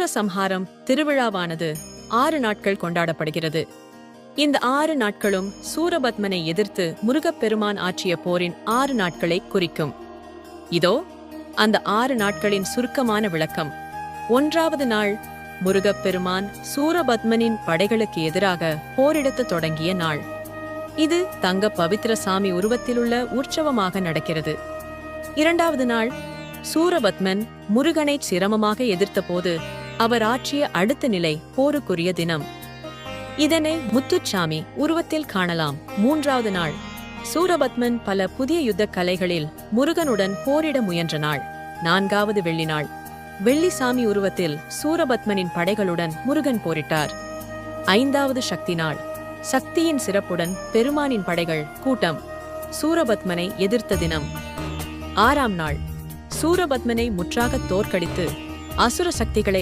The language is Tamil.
சூரசம்ஹாரம் திருவிழாவானது 6 நாட்கள் கொண்டாடப்படுகிறது. இந்த 6 நாட்களும் சூரபத்மனை எதிர்த்து முருகப்பெருமான் ஆற்றிய போரின் 6 நாட்களை குறிக்கும். இதோ அந்த 6 நாட்களின் சுருக்கமான விளக்கம். 1வது நாள் முருகப்பெருமான் சூரபத்மனின் படைகளுக்கு எதிராக போரிடத் தொடங்கிய நாள். இது தங்க பவித்திர சாமி உருவத்திலுள்ள உற்சவமாக நடக்கிறது. 2வது நாள் சூரபத்மன் முருகனை சிரமமாக எதிர்த்தபோது அவர் ஆற்றிய அடுத்த நிலை போருக்குரிய தினம். இதனை முத்துச்சாமி உருவத்தில் காணலாம். 3வது நாள் சூரபத்மன் பல புதிய யுத்த கலைகளில் முருகனுடன் போரிட முயன்ற நாள். 4வது வெள்ளி நாள் வெள்ளிசாமி உருவத்தில் சூரபத்மனின் படைகளுடன் முருகன் போரிட்டார். 5வது சக்தி நாள் சக்தியின் சிறப்புடன் பெருமானின் படைகள் கூட்டம் சூரபத்மனை எதிர்த்த தினம். 6ஆம் நாள் சூரபத்மனை முற்றாக தோற்கடித்து அசுர சக்திகளை